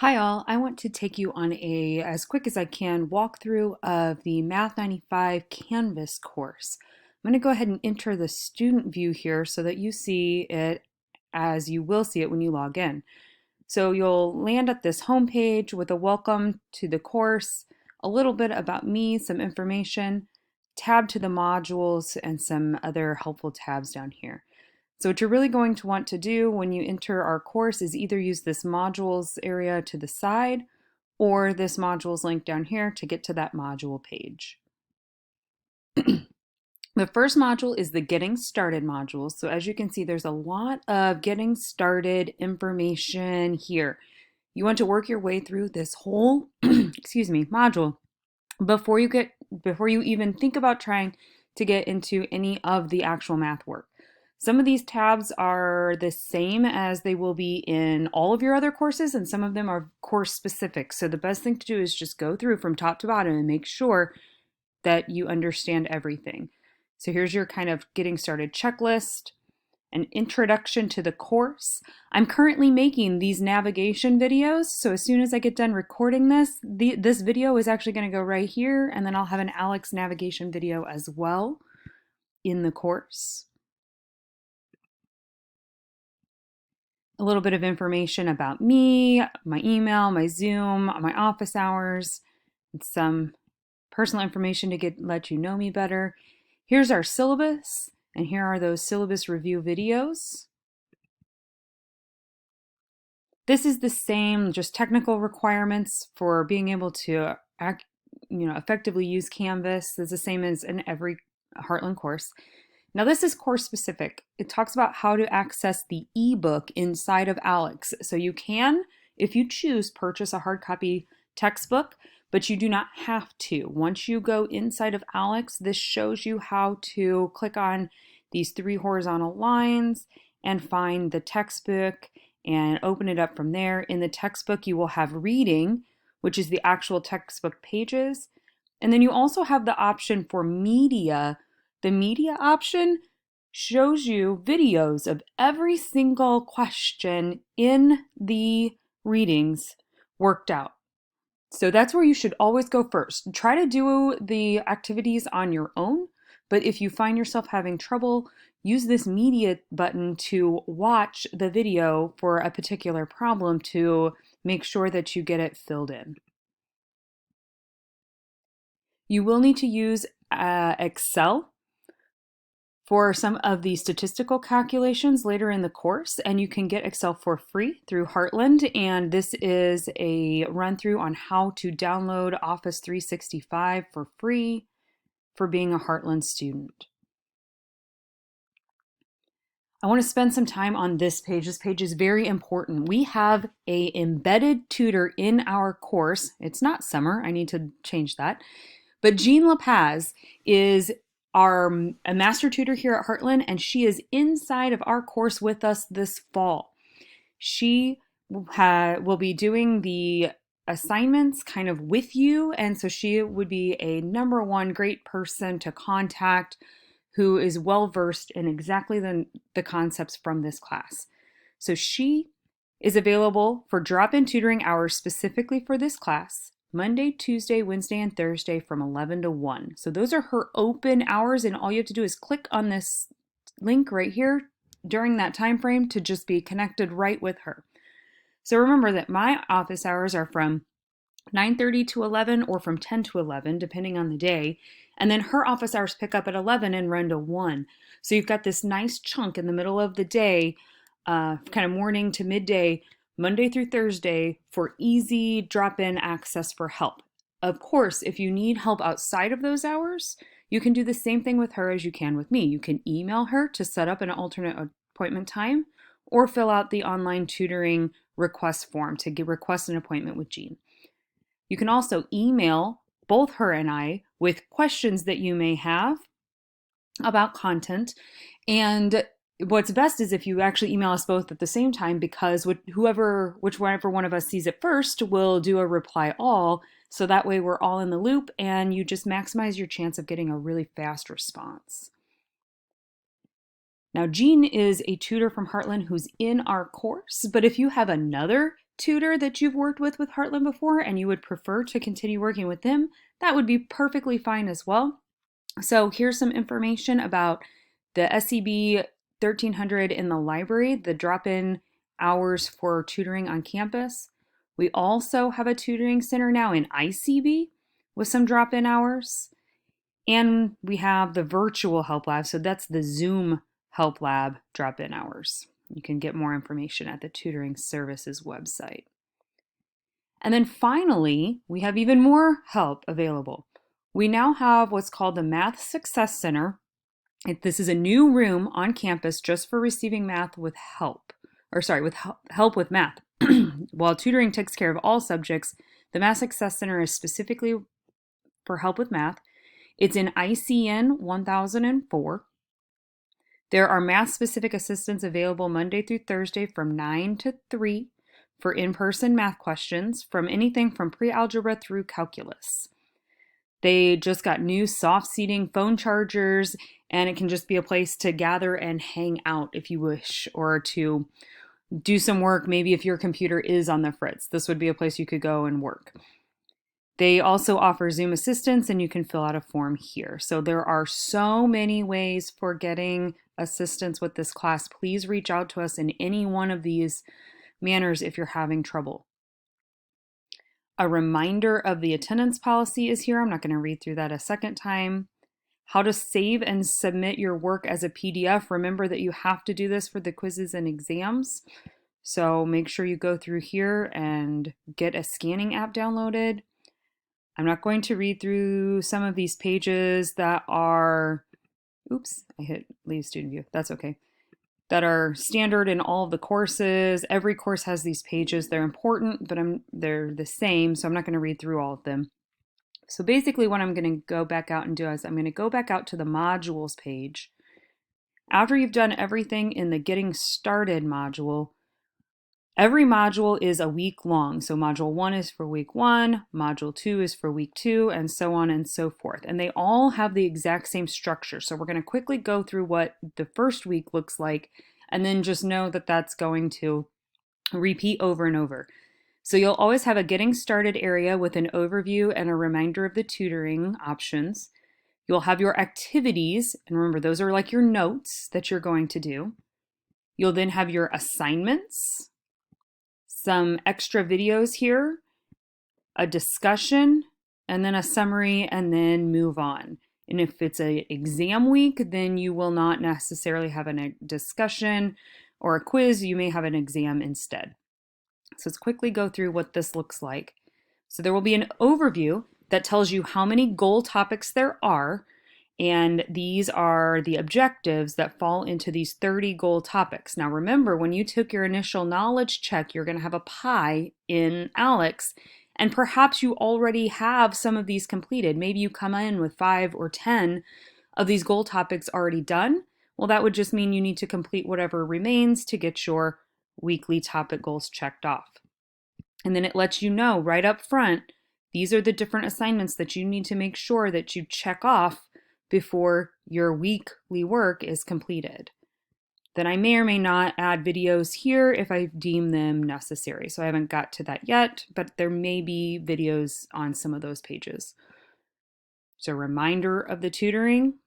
Hi all, I want to take you on as quick as I can, walkthrough of the Math 95 Canvas course. I'm going to go ahead and enter the student view here so that you see it as you will see it when you log in. So you'll land at this home page with a welcome to the course, a little bit about me, some information, tab to the modules, and some other helpful tabs down here. So what you're really going to want to do when you enter our course is either use this modules area to the side or this modules link down here to get to that module page. The first module is the Getting Started module. So as you can see, there's a lot of getting started information here. You want to work your way through this whole, module before you even think about trying to get into any of the actual math work. Some of these tabs are the same as they will be in all of your other courses, and some of them are course specific. So the best thing to do is just go through from top to bottom and make sure that you understand everything. So here's your kind of getting started checklist, an introduction to the course. I'm currently making these navigation videos, so as soon as I get done recording this video is actually going to go right here, and then I'll have an Alex navigation video as well in the course. A little bit of information about me, my email, my Zoom, my office hours, and some personal information to let you know me better. Here's our syllabus, and here are those syllabus review videos. This is the same, just technical requirements for being able to effectively use Canvas. It's the same as in every Heartland course. Now this is course specific. It talks about how to access the ebook inside of Alex. So you can, if you choose, purchase a hard copy textbook, but you do not have to. Once you go inside of Alex, this shows you how to click on these three horizontal lines and find the textbook and open it up from there. In the textbook, you will have reading, which is the actual textbook pages. And then you also have the option for media. The media option shows you videos of every single question in the readings worked out. So that's where you should always go first. Try to do the activities on your own, but if you find yourself having trouble, use this media button to watch the video for a particular problem to make sure that you get it filled in. You will need to use Excel for some of the statistical calculations later in the course, and you can get Excel for free through Heartland, and this is a run through on how to download Office 365 for free for being a Heartland student. I want to spend some time on this page. This page is very important. We have a embedded tutor in our course. It's not summer, I need to change that. But Jean LaPaz is a master tutor here at Heartland, and she is inside of our course with us this fall. She will be doing the assignments kind of with you, and so she would be a number one great person to contact who is well versed in exactly the concepts from this class. So she is available for drop-in tutoring hours specifically for this class, Monday, Tuesday, Wednesday, and Thursday from 11 to 1. So those are her open hours, and all you have to do is click on this link right here during that time frame to just be connected right with her. So remember that my office hours are from 9:30 to 11 or from 10 to 11, depending on the day. And then her office hours pick up at 11 and run to 1. So you've got this nice chunk in the middle of the day, kind of morning to midday, Monday through Thursday, for easy drop-in access for help. Of course, if you need help outside of those hours, you can do the same thing with her as you can with me. You can email her to set up an alternate appointment time or fill out the online tutoring request form to request an appointment with Jean. You can also email both her and I with questions that you may have about content. And what's best is if you actually email us both at the same time, because whichever one of us sees it first will do a reply all. So that way we're all in the loop and you just maximize your chance of getting a really fast response. Now, Jean is a tutor from Heartland who's in our course, but if you have another tutor that you've worked with Heartland before and you would prefer to continue working with them, that would be perfectly fine as well. So here's some information about the SCB 1300 in the library, the drop-in hours for tutoring on campus. We also have a tutoring center now in ICB with some drop-in hours. And we have the virtual help lab. So that's the Zoom help lab drop-in hours. You can get more information at the tutoring services website. And then finally, we have even more help available. We now have what's called the Math Success Center. This is a new room on campus just for receiving math with help, with help with math. While tutoring takes care of all subjects, the Math Success Center is specifically for help with math. It's in ICN 1004. There are math-specific assistants available Monday through Thursday from 9 to 3 for in-person math questions from anything from pre-algebra through calculus. They just got new soft seating phone chargers, and it can just be a place to gather and hang out if you wish, or to do some work. Maybe if your computer is on the fritz, this would be a place you could go and work. They also offer Zoom assistance, and you can fill out a form here. So there are so many ways for getting assistance with this class. Please reach out to us in any one of these manners if you're having trouble. A reminder of the attendance policy is here. I'm not going to read through that a second time. How to save and submit your work as a PDF. Remember that you have to do this for the quizzes and exams. So make sure you go through here and get a scanning app downloaded. I'm not going to read through some of these pages that are, oops, I hit leave student view. That's okay. That are standard in all of the courses. Every course has these pages. They're important, but they're the same, so I'm not going to read through all of them. So basically what I'm going to go back out and do is I'm going to go back out to the modules page. After you've done everything in the Getting Started module, every module is a week long. So module 1 is for week 1, module 2 is for week 2, and so on and so forth. And they all have the exact same structure. So we're going to quickly go through what the first week looks like, and then just know that that's going to repeat over and over. So you'll always have a Getting Started area with an overview and a reminder of the tutoring options. You'll have your activities, and remember those are like your notes that you're going to do. You'll then have your assignments, some extra videos here, a discussion, and then a summary, and then move on. And if it's an exam week, then you will not necessarily have a discussion or a quiz. You may have an exam instead. So let's quickly go through what this looks like. So there will be an overview that tells you how many goal topics there are, and these are the objectives that fall into these 30 goal topics. Now remember, when you took your initial knowledge check, you're going to have a pie in ALEX, and perhaps you already have some of these completed. Maybe you come in with 5 or 10 of these goal topics already done. Well, that would just mean you need to complete whatever remains to get your weekly topic goals checked off. And then it lets you know right up front, these are the different assignments that you need to make sure that you check off before your weekly work is completed. Then I may or may not add videos here if I deem them necessary. So I haven't got to that yet, but there may be videos on some of those pages. So reminder of the tutoring.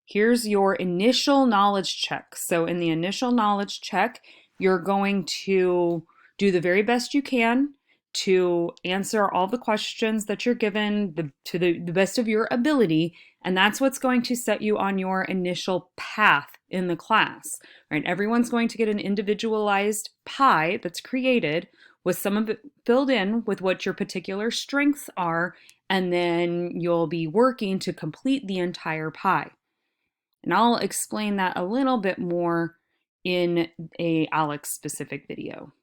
Here's your initial knowledge check. So in the initial knowledge check, you're going to do the very best you can to answer all the questions that you're given to the best of your ability. And that's what's going to set you on your initial path in the class, right? Everyone's going to get an individualized pie that's created with some of it filled in with what your particular strengths are. And then you'll be working to complete the entire pie. And I'll explain that a little bit more in a ALEX specific video.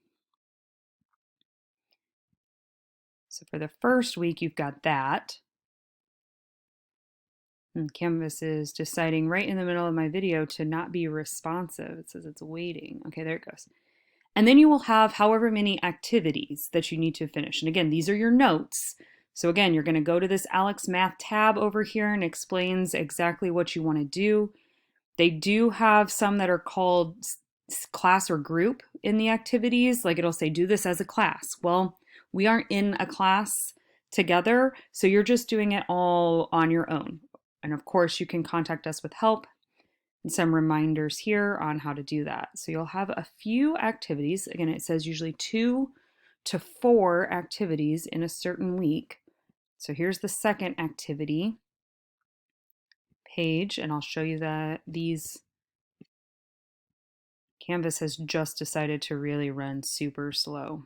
So for the first week, you've got that. And Canvas is deciding right in the middle of my video to not be responsive. It says it's waiting. Okay, there it goes. And then you will have however many activities that you need to finish. And again, these are your notes. So again, you're going to go to this ALEX Math tab over here and it explains exactly what you want to do. They do have some that are called class or group in the activities. Like it'll say, do this as a class. Well, we aren't in a class together, so you're just doing it all on your own. And of course, you can contact us with help and some reminders here on how to do that. So you'll have a few activities. Again, it says usually 2 to 4 activities in a certain week. So here's the second activity page, and I'll show you that these Canvas has just decided to really run super slow.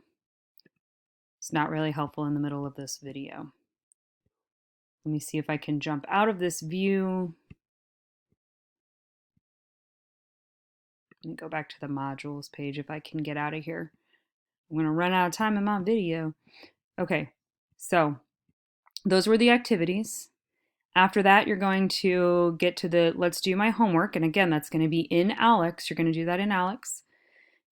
It's not really helpful in the middle of this video. Let me see if I can jump out of this view. Let me go back to the modules page if I can get out of here. I'm going to run out of time in my video. Okay, so those were the activities. After that, you're going to get to the let's do my homework. And again, that's going to be in Alex. You're going to do that in Alex.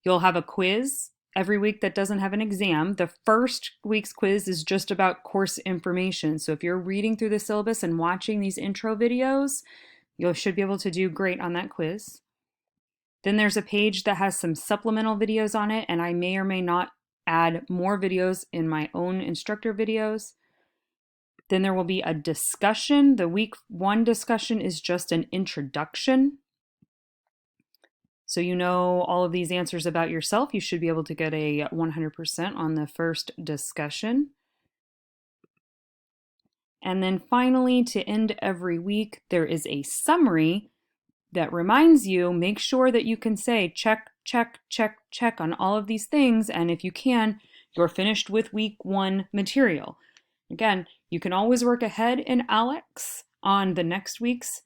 You'll have a quiz every week that doesn't have an exam. The first week's quiz is just about course information. So if you're reading through the syllabus and watching these intro videos, you should be able to do great on that quiz. Then there's a page that has some supplemental videos on it, and I may or may not add more videos in my own instructor videos. Then there will be a discussion. The week 1 discussion is just an introduction. So you know all of these answers about yourself. You should be able to get a 100% on the first discussion. And then finally, to end every week, there is a summary that reminds you, make sure that you can say check, check, check, check on all of these things. And if you can, you're finished with week 1 material. Again, you can always work ahead in Alex on the next week's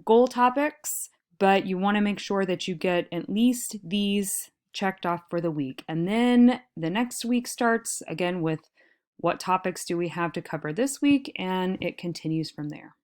goal topics, but you want to make sure that you get at least these checked off for the week. And then the next week starts again with what topics do we have to cover this week, and it continues from there.